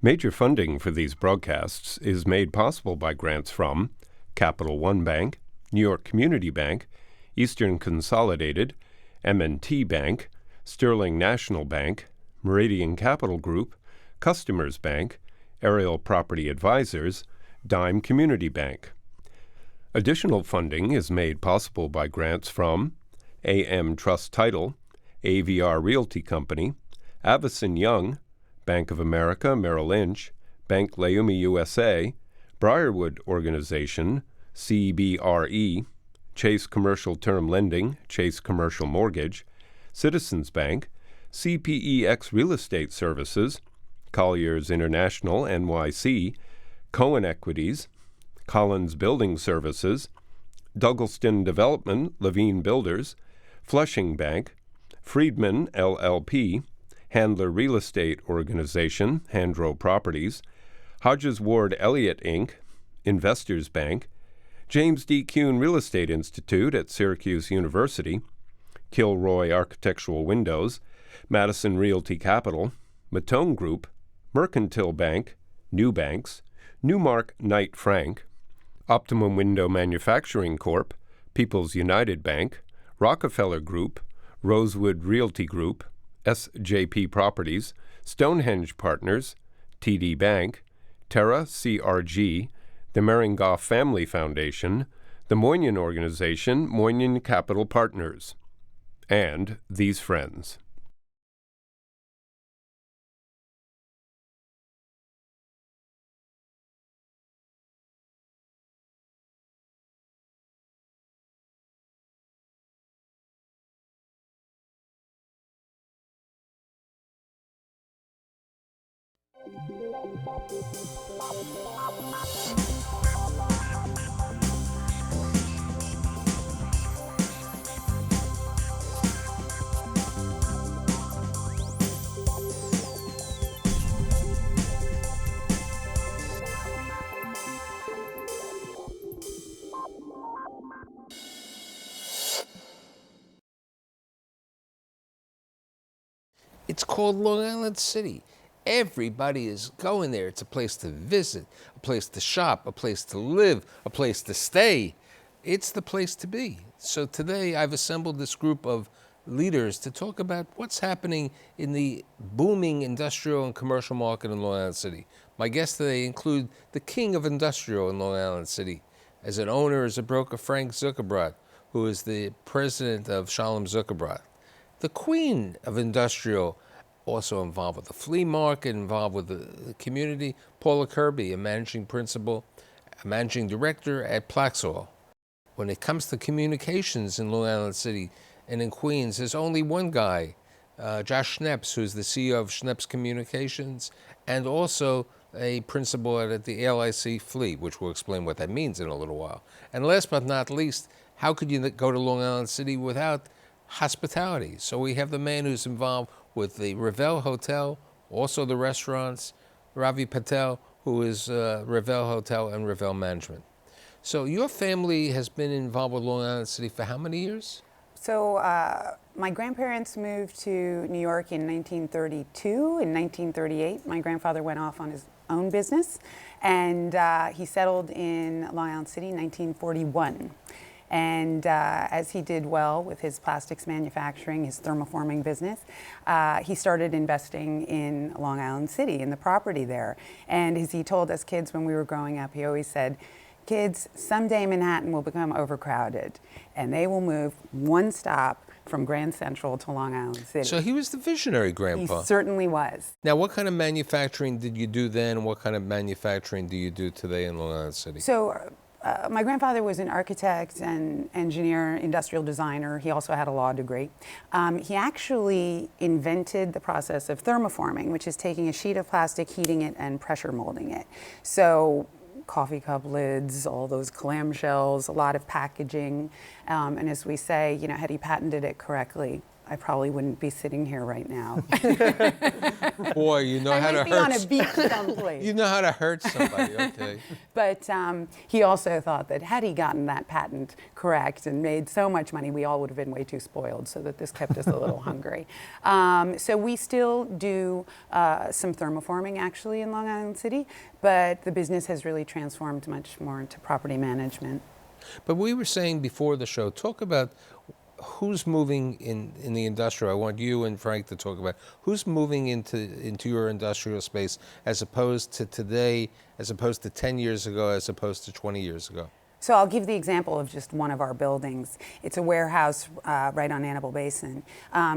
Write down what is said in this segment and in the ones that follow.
Major funding for these broadcasts is made possible by grants from Capital One Bank, New York Community Bank, Eastern Consolidated, M&T Bank, Sterling National Bank, Meridian Capital Group, Customers Bank, Ariel Property Advisors, Dime Community Bank. Additional funding is made possible by grants from AM Trust Title, AVR Realty Company, Avison Young, Bank of America Merrill Lynch, Bank Leumi USA, Briarwood Organization, CBRE, Chase Commercial Term Lending, Chase Commercial Mortgage, Citizens Bank, CPEX Real Estate Services, Colliers International NYC, Cohen Equities, Collins Building Services, Douglaston Development, Levine Builders, Flushing Bank, Friedman LLP, Handler Real Estate Organization, Handro Properties, Hodges Ward Elliott Inc., Investors Bank, James D. Kuhn Real Estate Institute at Syracuse University, Kilroy Architectural Windows, Madison Realty Capital, Matone Group, Mercantile Bank, New Banks, Newmark Knight Frank, Optimum Window Manufacturing Corp., People's United Bank, Rockefeller Group, Rosewood Realty Group, SJP Properties, Stonehenge Partners, TD Bank, Terra CRG, the Meringoff Family Foundation, the Moynihan Organization, Moynihan Capital Partners, and these friends. It's called Long Island City. Everybody is going there. It's a place to visit, a place to shop, a place to live, a place to stay. It's the place to be. So today I've assembled this group of leaders to talk about what's happening in the booming industrial and commercial market in Long Island City. My guests today include the king of industrial in Long Island City. As an owner, as a broker, Frank Zuckerbrot, who is the president of Sholom Zuckerbrot. The queen of industrial, also involved with the flea market, involved with the community, Paula Kirby, a managing principal, a managing director at Plaxall. When it comes to communications in Long Island City and in Queens, there's only one guy, Josh Schneps, who's the CEO of Schneps Communications, and also a principal at the LIC Flea, which we'll explain what that means in a little while. And last but not least, how could you go to Long Island City without hospitality? So we have the man who's involved with the Ravel Hotel, also the restaurants, Ravi Patel, who is Ravel Hotel and Ravel Management. So your family has been involved with Long Island City for how many years? So my grandparents moved to New York in 1932. In 1938, my grandfather went off on his own business, and he settled in Long Island City in 1941. And as he did well with his plastics manufacturing, his thermoforming business, he started investing in Long Island City, in the property there. And as he told us kids when we were growing up, he always said, kids, someday Manhattan will become overcrowded, and they will move one stop from Grand Central to Long Island City. So he was the visionary grandpa. He certainly was. Now, what kind of manufacturing did you do then? What kind of manufacturing do you do today in Long Island City? So my grandfather was an architect and engineer, industrial designer. He also had a law degree. He actually invented the process of thermoforming, which is taking a sheet of plastic, heating it, and pressure molding it. So coffee cup lids, all those clamshells, a lot of packaging. And as we say, had he patented it correctly, I probably wouldn't be sitting here right now. Boy, you know how to I might be on a hurt. beach someplace. You know how to hurt somebody, okay? But he also thought that had he gotten that patent correct and made so much money, we all would have been way too spoiled, so that this kept us a little hungry. So we still do some thermoforming actually in Long Island City, but the business has really transformed much more into property management. But we were saying before the show, talk about who's moving in the industrial. I want you and Frank to talk about who's moving into your industrial space as opposed to today, as opposed to 10 years ago, as opposed to 20 years ago. So I'll give the example of just one of our buildings. It's a warehouse right on Annabelle Basin.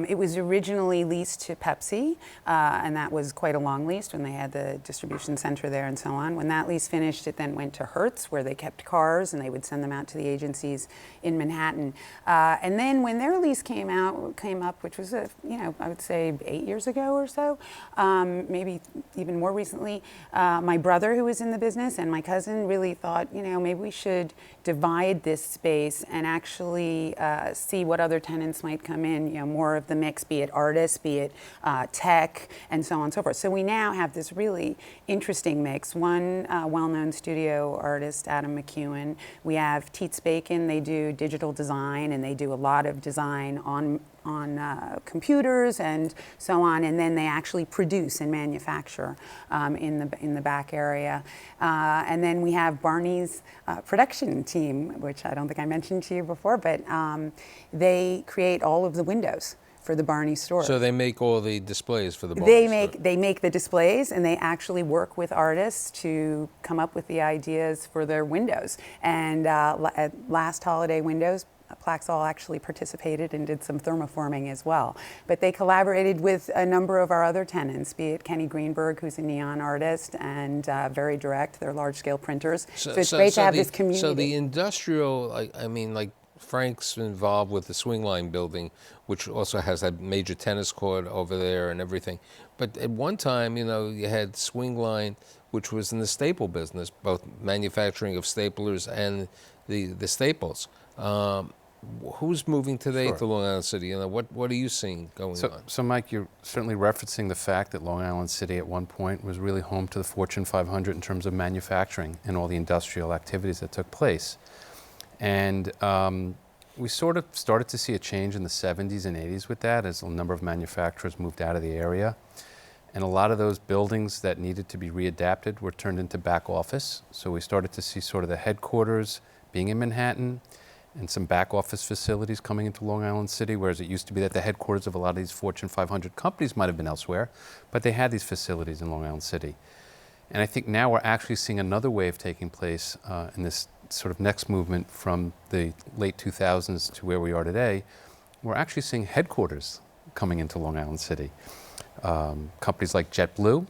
It was originally leased to Pepsi, and that was quite a long lease when they had the distribution center there and so on. When that lease finished, it then went to Hertz, where they kept cars and they would send them out to the agencies in Manhattan. And then when their lease came up, which was I would say 8 years ago or so, maybe even more recently, my brother, who was in the business, and my cousin really thought, maybe we should divide this space and actually see what other tenants might come in, more of the mix, be it artists, be it tech, and so on and so forth. So we now have this really interesting mix. One well-known studio artist, Adam McEwen. We have Teets Bacon. They do digital design, and they do a lot of design on computers and so on, and then they actually produce and manufacture in the back area. And then we have Barney's production team, which I don't think I mentioned to you before, but they create all of the windows for the Barney store. So they make all the displays for the Barney store. They make the displays, and they actually work with artists to come up with the ideas for their windows. And at last holiday windows, Plaxall actually participated and did some thermoforming as well. But they collaborated with a number of our other tenants, be it Kenny Greenberg, who's a neon artist, and Very Direct, they're large-scale printers. So it's great to have this community. So the industrial, like Frank's involved with the Swing Line building, which also has that major tennis court over there and everything. But at one time, you had Swing Line, which was in the staple business, both manufacturing of staplers and the staples. Who's moving today to Long Island City? What are you seeing going on? So, Mike, you're certainly referencing the fact that Long Island City at one point was really home to the Fortune 500 in terms of manufacturing and all the industrial activities that took place. And we sort of started to see a change in the 70s and 80s with that as a number of manufacturers moved out of the area. And a lot of those buildings that needed to be readapted were turned into back office. So we started to see sort of the headquarters being in Manhattan, and some back office facilities coming into Long Island City, whereas it used to be that the headquarters of a lot of these Fortune 500 companies might have been elsewhere, but they had these facilities in Long Island City. And I think now we're actually seeing another wave taking place in this sort of next movement from the late 2000s to where we are today. We're actually seeing headquarters coming into Long Island City. Companies like JetBlue,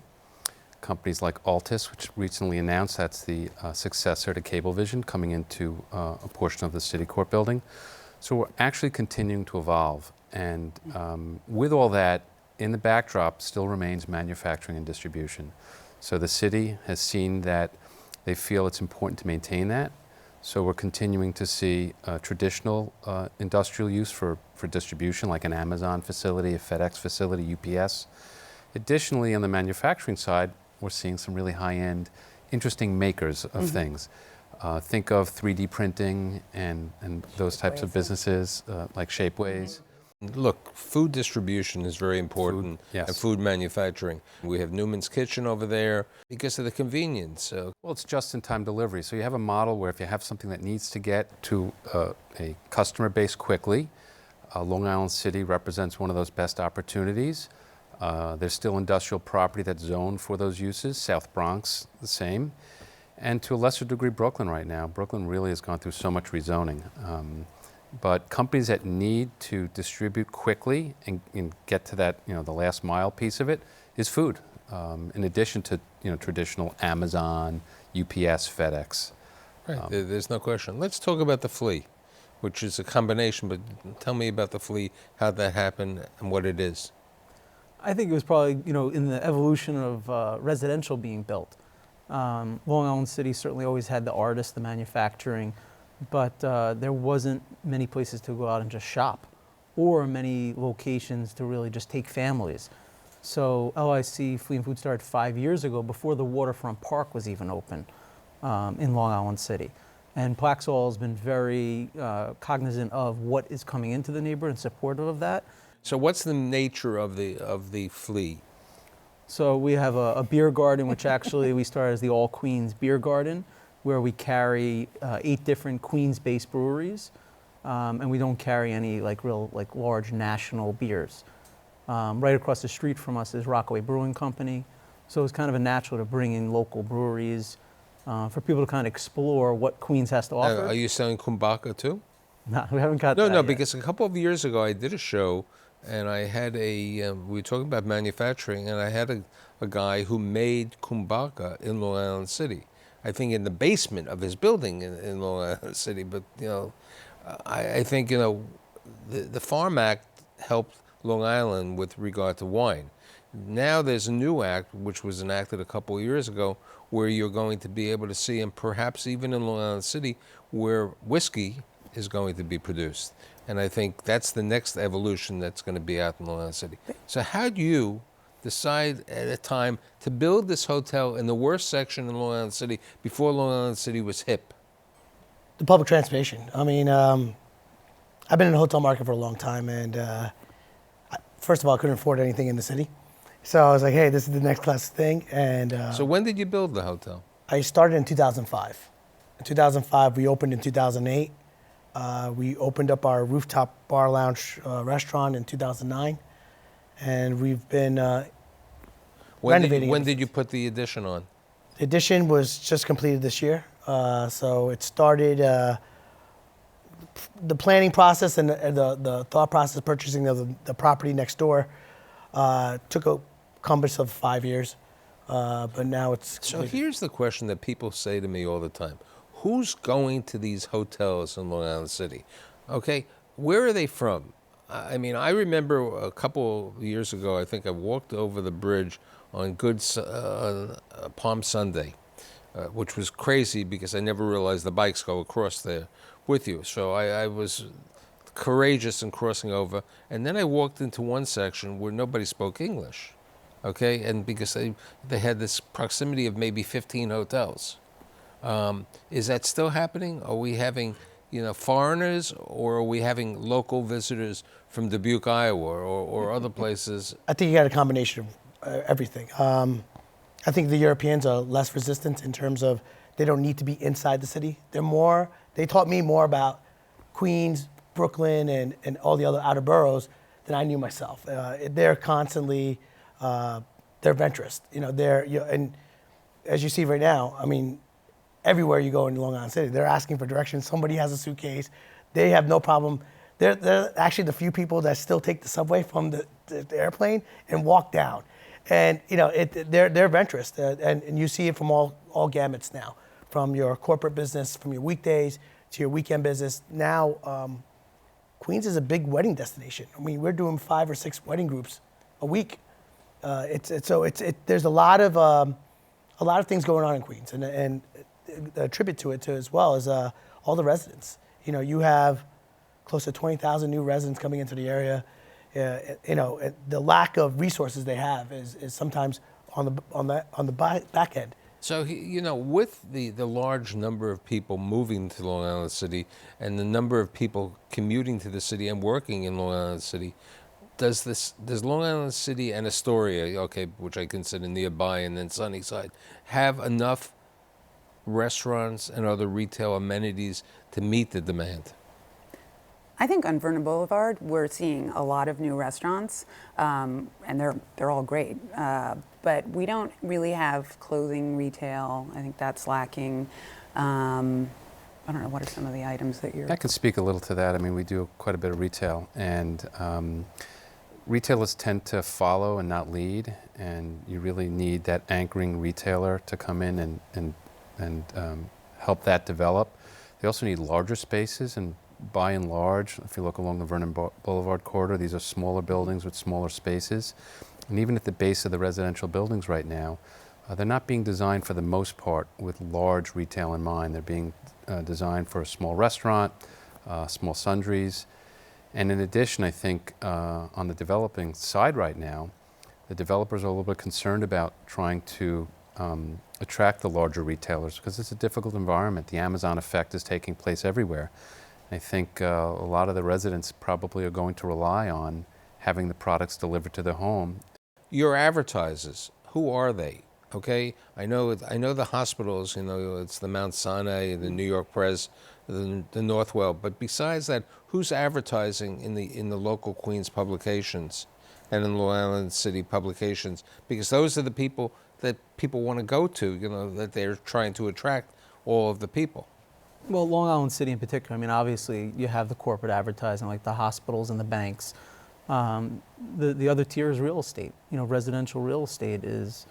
companies like Altus, which recently announced that's the successor to Cablevision, coming into a portion of the Citicorp building. So we're actually continuing to evolve. And with all that, in the backdrop still remains manufacturing and distribution. So the city has seen that they feel it's important to maintain that. So we're continuing to see traditional industrial use for distribution, like an Amazon facility, a FedEx facility, UPS. Additionally, on the manufacturing side, we're seeing some really high-end, interesting makers of things. Think of 3D printing and those types of businesses like Shapeways. Look, food distribution is very important, and food manufacturing. We have Newman's Kitchen over there because of the convenience. Well, it's just-in-time delivery. So you have a model where if you have something that needs to get to a customer base quickly, Long Island City represents one of those best opportunities. There's still industrial property that's zoned for those uses. South Bronx, the same. And to a lesser degree, Brooklyn right now. Brooklyn really has gone through so much rezoning. But companies that need to distribute quickly and get to that, the last mile piece of it is food. In addition to, traditional Amazon, UPS, FedEx. Right, there's no question. Let's talk about the flea, which is a combination, but tell me about the flea, how that happened and what it is. I think it was probably, in the evolution of residential being built. Long Island City certainly always had the artists, the manufacturing, but there wasn't many places to go out and just shop. or many locations to really just take families. So LIC Flea and Food started 5 years ago, before the waterfront park was even open in Long Island City. And Plaxall has been very cognizant of what is coming into the neighborhood and supportive of that. So what's the nature of the flea? So we have a beer garden, which actually we started as the All Queens Beer Garden, where we carry 8 different Queens-based breweries, and we don't carry any real large national beers. Right across the street from us is Rockaway Brewing Company, so it's kind of a natural to bring in local breweries for people to kind of explore what Queens has to offer. Are you selling kumbaka too? No, we haven't got that No, yet. because a couple of years ago I did a show, and I had we were talking about manufacturing, and I had a guy who made kumbaka in Long Island City. I think in the basement of his building in Long Island City. But I think the Farm Act helped Long Island with regard to wine. Now there's a new act which was enacted a couple of years ago, where you're going to be able to see, and perhaps even in Long Island City, where whiskey is going to be produced. And I think that's the next evolution that's going to be out in Long Island City. So how do you decide at a time to build this hotel in the worst section in Long Island City before Long Island City was hip? The public transportation. I mean, I've been in the hotel market for a long time, and first of all, I couldn't afford anything in the city. So I was like, hey, this is the next class thing. And So when did you build the hotel? I started in 2005. In 2005, we opened in 2008. We opened up our rooftop bar lounge restaurant in 2009. And we've been renovating. When did you put the addition on? The addition was just completed this year. So it started, the planning process and the thought process, purchasing of the property next door, took a compass of 5 years, but now it's So completed. here's the question that people say to me all the time. Who's going to these hotels in Long Island City? Okay, where are they from? I mean, I remember a couple of years ago, I think I walked over the bridge on Palm Sunday, which was crazy because I never realized the bikes go across there with you. So I was courageous in crossing over. And then I walked into one section where nobody spoke English, okay? And because they had this proximity of maybe 15 hotels. Is that still happening? Are we having, foreigners, or are we having local visitors from Dubuque, Iowa, or other places? I think you got a combination of everything. I think the Europeans are less resistant in terms of they don't need to be inside the city. They taught me more about Queens, Brooklyn, and all the other outer boroughs than I knew myself. They're constantly, they're adventurous. And as you see right now, I mean, everywhere you go in Long Island City, they're asking for directions. Somebody has a suitcase. They have no problem. They're actually the few people that still take the subway from the airplane and walk down. And they're adventurous, and you see it from all gamuts now, from your corporate business, from your weekdays to your weekend business. Now, Queens is a big wedding destination. I mean, we're doing 5 or 6 wedding groups a week. There's a lot of things going on in Queens, and a tribute to it too, as well as all the residents. You have close to 20,000 new residents coming into the area. The lack of resources they have is sometimes on the back end. So, with the large number of people moving to Long Island City and the number of people commuting to the city and working in Long Island City, does Long Island City and Astoria, which I consider nearby, and then Sunnyside, have enough restaurants and other retail amenities to meet the demand? I think on Vernon Boulevard, we're seeing a lot of new restaurants, and they're all great. But we don't really have clothing retail. I think that's lacking. I don't know, what are some of the items that you're... I can speak a little to that. I mean, we do quite a bit of retail, and retailers tend to follow and not lead, and you really need that anchoring retailer to come in and help that develop. They also need larger spaces, and by and large, if you look along the Vernon Boulevard corridor, these are smaller buildings with smaller spaces. And even at the base of the residential buildings right now, they're not being designed for the most part with large retail in mind. They're being designed for a small restaurant, small sundries. And in addition, I think on the developing side right now, the developers are a little bit concerned about trying to attract the larger retailers because it's a difficult environment. The Amazon effect is taking place everywhere. I think a lot of the residents probably are going to rely on having the products delivered to their home. Your advertisers, who are they? Okay, I know the hospitals. You know, it's the Mount Sinai, the New York Press, the Northwell. But besides that, who's advertising in the local Queens publications and in Long Island City publications? Because those are the people that people want to go to. You know, that they're trying to attract all of the people. Well, Long Island City in particular, I mean, obviously you have the corporate advertising like the hospitals and the banks. The other tier is real estate. You know, residential real estate is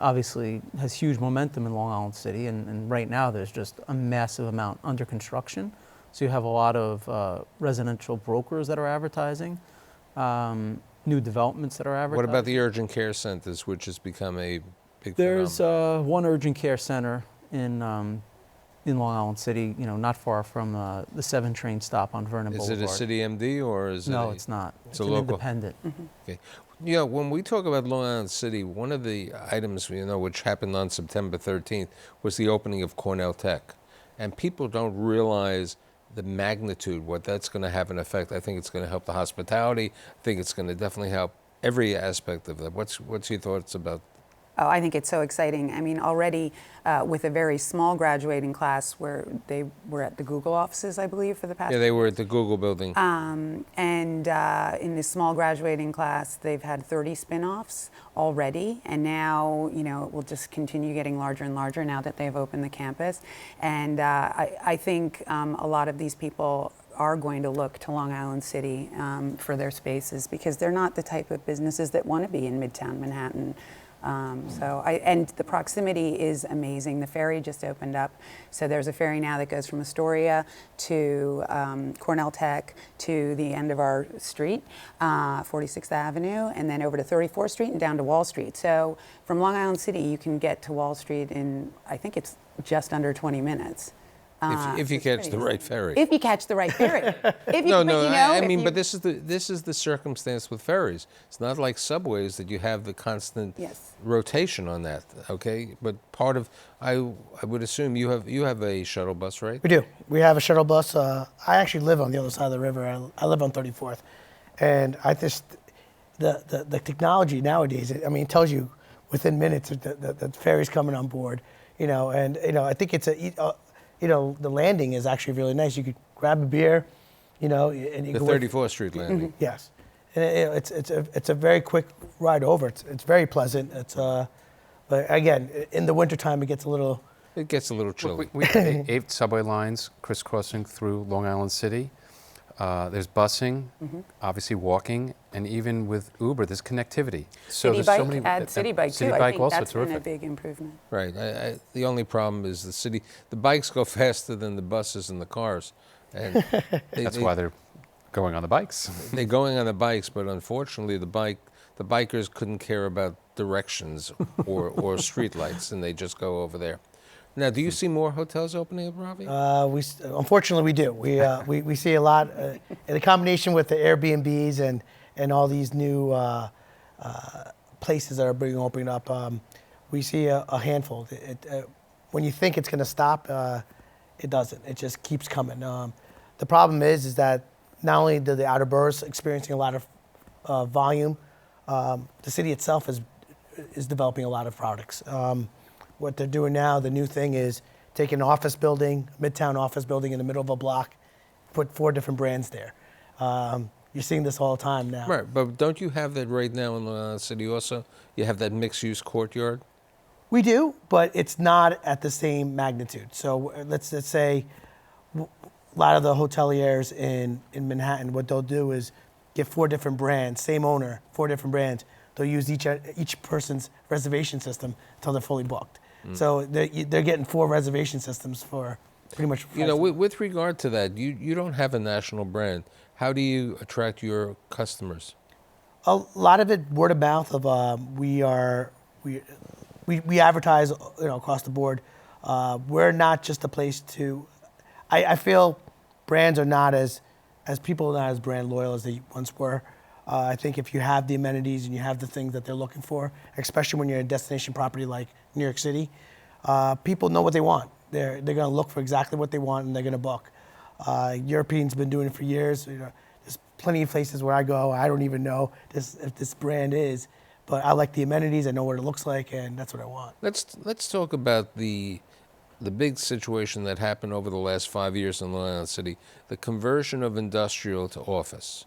obviously has huge momentum in Long Island City, and right now there's just a massive amount under construction. So you have a lot of residential brokers that are advertising, new developments that are advertising. What about the urgent care centers, which has become a big There's phenomenon? one urgent care center in Long Island City, you know, not far from the 7 train stop on Vernon Is Boulevard. it a city MD or is it? No, it's not. It's It's a an local. independent. Okay. You know, when we talk about Long Island City, one of the items, you know, which happened on September 13th was the opening of Cornell Tech. And people don't realize the magnitude, what that's going to have an effect. I think it's going to help the hospitality. I think it's going to definitely help every aspect of that. What's your thoughts about? Oh, I think it's so exciting. I mean, already with a very small graduating class where they were at the Google offices, I believe, for the past. Yeah, they were at the Google building. And in this small graduating class, they've had 30 spin-offs already, and now, you know, it will just continue getting larger and larger now that they've opened the campus. And I think a lot of these people are going to look to Long Island City for their spaces because they're not the type of businesses that want to be in Midtown Manhattan. And the proximity is amazing. The ferry just opened up. So there's a ferry now that goes from Astoria to Cornell Tech to the end of our street, 46th Avenue, and then over to 34th Street and down to Wall Street. So from Long Island City, you can get to Wall Street in, I think it's just under 20 minutes. If you catch the right ferry. If you catch the right ferry. If you, No, but, no. you know, I if mean, you- but this is the circumstance with ferries. It's not like subways that you have the constant Yes. rotation on that. Okay, but part of I would assume you have a shuttle bus, right? We do. We have a shuttle bus. I actually live on the other side of the river. I live on 34th, and I just the technology nowadays. I mean, it tells you within minutes that the ferry's coming on board. You know, and you know, I think it's you know, the landing is actually really nice. You could grab a beer, you know, and you The go 34th Street landing. Yes, and it's a very quick ride over. It's very pleasant. But again, in the wintertime, it gets a little. It gets a little chilly. We have 8 subway lines crisscrossing through Long Island City. There's busing, obviously walking, and even with Uber, there's connectivity. So City there's Bike, so many. add City Bike too. City I Bike think also that's been a terrific. big improvement. Right. The only problem is the bikes go faster than the buses and the cars. And That's why they're going on the bikes. they're going on the bikes, but unfortunately the bikers couldn't care about directions or street lights, and they just go over there. Now, do you see more hotels opening up, Ravi? Unfortunately, we do. We see a lot in combination with the Airbnbs and all these new places that are being opened up. We see a handful. When you think it's going to stop, it doesn't. It just keeps coming. The problem is that not only do the outer boroughs experiencing a lot of volume, the city itself is developing a lot of products. What they're doing now, the new thing is take an office building, Midtown office building in the middle of a block, put 4 different brands there. You're seeing this all the time now. Right, but don't you have that right now in the city also? You have that mixed-use courtyard? We do, but it's not at the same magnitude. So let's say a lot of the hoteliers in Manhattan, what they'll do is get 4 different brands, same owner, 4 different brands. They'll use each person's reservation system until they're fully booked. So they're getting 4 reservation systems for pretty much. You know, with regard to that, you don't have a national brand. How do you attract your customers? A lot of it word of mouth. Of we advertise, you know, across the board. We're not just a place to. I feel brands are not as as people not as brand loyal as they once were. I think if you have the amenities and you have the things that they're looking for, especially when you're in a destination property like New York City, people know what they want. They're going to look for exactly what they want and they're going to book. Europeans been doing it for years. You know, there's plenty of places where I go, I don't even know if this brand is, but I like the amenities, I know what it looks like, and that's what I want. Let's talk about the big situation that happened over the last 5 years in Long Island City, the conversion of industrial to office.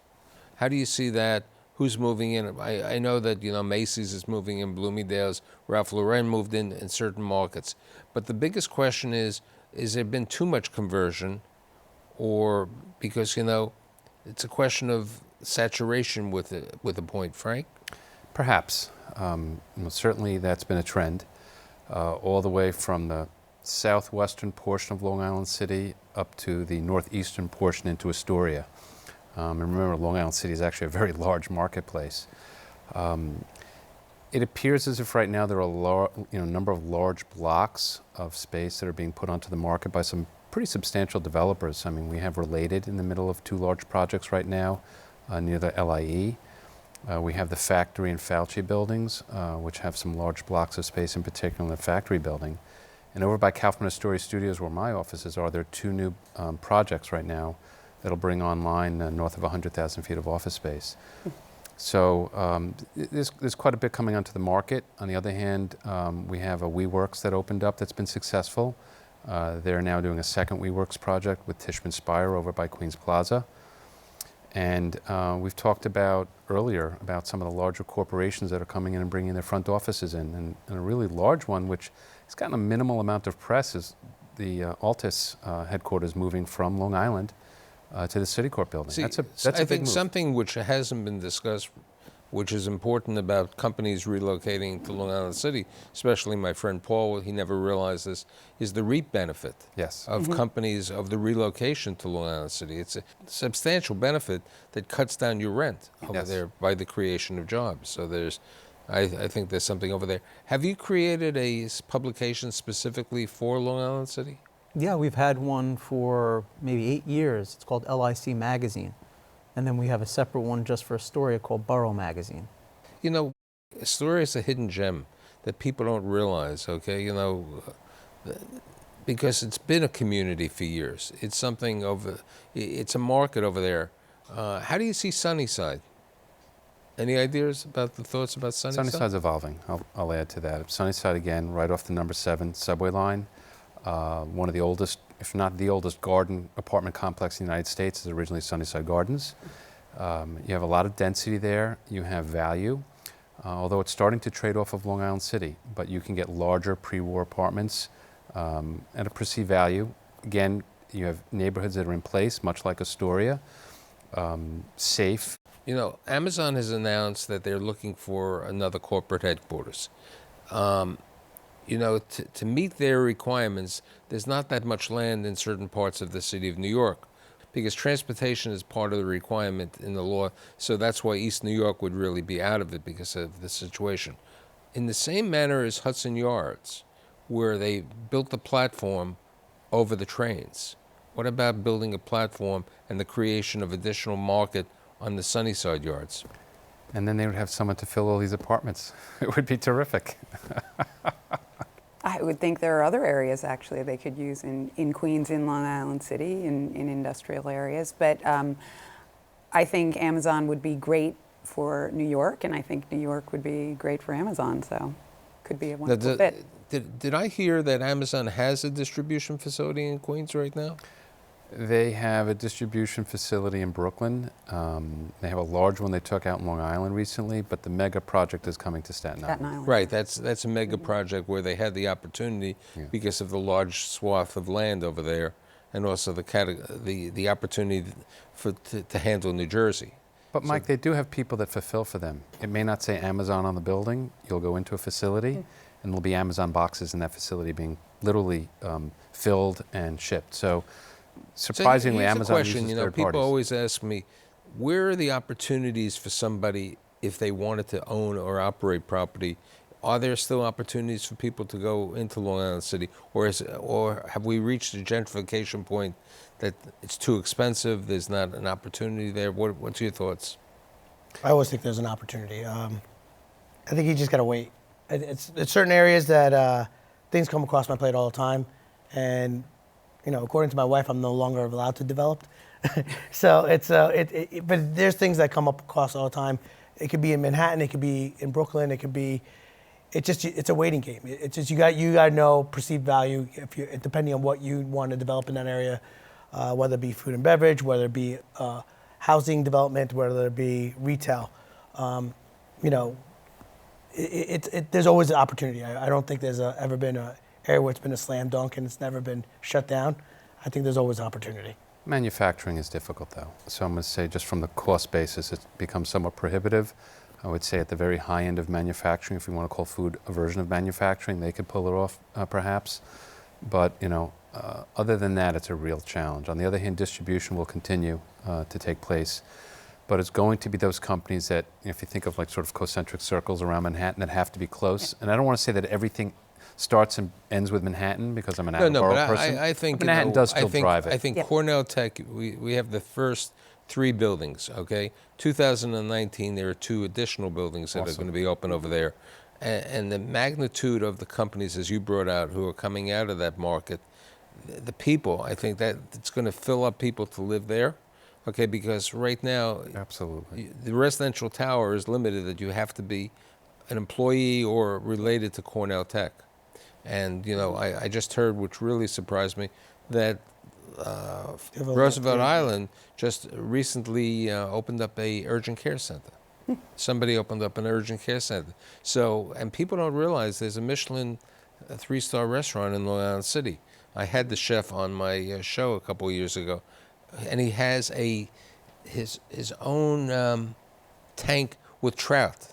How do you see that? Who's moving in? I know that, you know, Macy's is moving in, Bloomingdale's, Ralph Lauren moved in certain markets. But the biggest question is there been too much conversion, or because, you know, it's a question of saturation with a point, Frank? Perhaps. Certainly that's been a trend all the way from the southwestern portion of Long Island City up to the northeastern portion into Astoria. And remember, Long Island City is actually a very large marketplace. It appears as if right now there are a number of large blocks of space that are being put onto the market by some pretty substantial developers. I mean, we have Related in the middle of 2 large projects right now near the LIE. We have the Factory and Fauci buildings, which have some large blocks of space, in particular in the Factory building. And over by Kaufman Astoria Studios, where my offices are, there are 2 new projects right now that'll bring online north of 100,000 feet of office space. So there's quite a bit coming onto the market. On the other hand, we have a WeWorks that opened up that's been successful. They're now doing a second WeWorks project with Tishman Speyer over by Queens Plaza. And we've talked about earlier about some of the larger corporations that are coming in and bringing their front offices in. And a really large one, which has gotten a minimal amount of press, is the Altus headquarters moving from Long Island to the Citicorp building. See, that's a I big think move. something which hasn't been discussed, which is important about companies relocating to Long Island City, especially my friend Paul, he never realized this, is the REAP benefit of companies of the relocation to Long Island City. It's a substantial benefit that cuts down your rent over there by the creation of jobs. So I think there's something over there. Have you created a publication specifically for Long Island City? Yeah, we've had one for maybe 8 years. It's called LIC Magazine. And then we have a separate one just for Astoria called Borough Magazine. You know, Astoria is a hidden gem that people don't realize, okay? You know, because it's been a community for years. It's something it's a market over there. How do you see Sunnyside? Any ideas about the thoughts about Sunnyside? Sunnyside's evolving. I'll add to that. Sunnyside, again, right off the number 7 subway line. One of the oldest, if not the oldest, garden apartment complex in the United States is originally Sunnyside Gardens. You have a lot of density there. You have value, although it's starting to trade off of Long Island City. But you can get larger pre-war apartments at a perceived value. Again, you have neighborhoods that are in place, much like Astoria, safe. You know, Amazon has announced that they're looking for another corporate headquarters. You know, to meet their requirements, there's not that much land in certain parts of the city of New York, because transportation is part of the requirement in the law. So that's why East New York would really be out of it because of the situation. In the same manner as Hudson Yards, where they built the platform over the trains. What about building a platform and the creation of additional market on the Sunnyside Yards? And then they would have someone to fill all these apartments. It would be terrific. I would think there are other areas actually they could use in Queens, in Long Island City, in industrial areas. But I think Amazon would be great for New York, and I think New York would be great for Amazon. So could be a wonderful fit. Did I hear that Amazon has a distribution facility in Queens right now? They have a distribution facility in Brooklyn. They have a large one they took out in Long Island recently, but the mega project is coming to Staten Island. Right, that's a mega project where they had the opportunity because of the large swath of land over there, and also the opportunity to handle New Jersey. But Mike, they do have people that fulfill for them. It may not say Amazon on the building. You'll go into a facility, and there'll be Amazon boxes in that facility being literally filled and shipped. So surprisingly, Amazon uses third parties. People always ask me, where are the opportunities for somebody if they wanted to own or operate property Are there still opportunities for people to go into Long Island City, or have we reached a gentrification point that it's too expensive? There's not an opportunity there. What's your thoughts? I always think there's an opportunity. I think you just got to wait. It's certain areas that things come across my plate all the time, and according to my wife, I'm no longer allowed to develop. So but there's things that come up across all the time. It could be in Manhattan, it could be in Brooklyn, it could be. It's a waiting game. It's just you got to know perceived value depending on what you want to develop in that area, whether it be food and beverage, whether it be housing development, whether it be retail. There's always an opportunity. I don't think there's ever been an area where it's been a slam dunk and it's never been shut down. I think there's always opportunity. Manufacturing is difficult, though. So I'm going to say, just from the cost basis, it becomes somewhat prohibitive. I would say at the very high end of manufacturing, if you want to call food a version of manufacturing, they could pull it off, perhaps. But other than that, it's a real challenge. On the other hand, distribution will continue to take place. But it's going to be those companies that, if you think of like sort of concentric circles around Manhattan, that have to be close. And I don't want to say that everything starts and ends with Manhattan, because I'm an Attleboro person. I think Manhattan does still drive it. I think Cornell Tech, we have the first 3 buildings, okay? 2019, there are 2 additional buildings that are going to be open over there. And the magnitude of the companies, as you brought out, who are coming out of that market, the people, I think that it's going to fill up people to live there, okay? Because right now, absolutely, the residential tower is limited, that you have to be an employee or related to Cornell Tech. And, I just heard, which really surprised me, that Roosevelt Island just recently opened up a urgent care center. Somebody opened up an urgent care center. So, and people don't realize there's a Michelin 3-star restaurant in Long Island City. I had the chef on my show a couple of years ago, and he has his own tank with trout.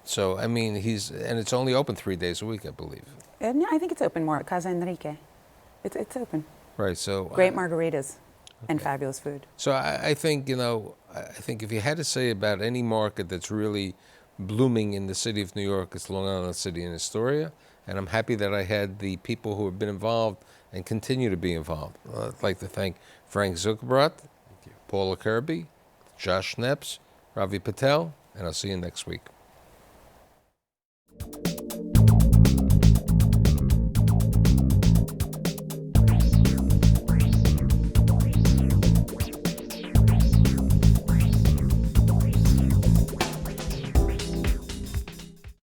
So, I mean, and it's only open 3 days a week, I believe. No, I think it's open more at Casa Enrique. It's open. Right, so. Great margaritas and fabulous food. So I think, I think if you had to say about any market that's really blooming in the city of New York, it's Long Island City and Astoria. And I'm happy that I had the people who have been involved and continue to be involved. I'd like to thank Frank Zuckerbrot, Paula Kirby, Josh Schneps, Ravi Patel, and I'll see you next week.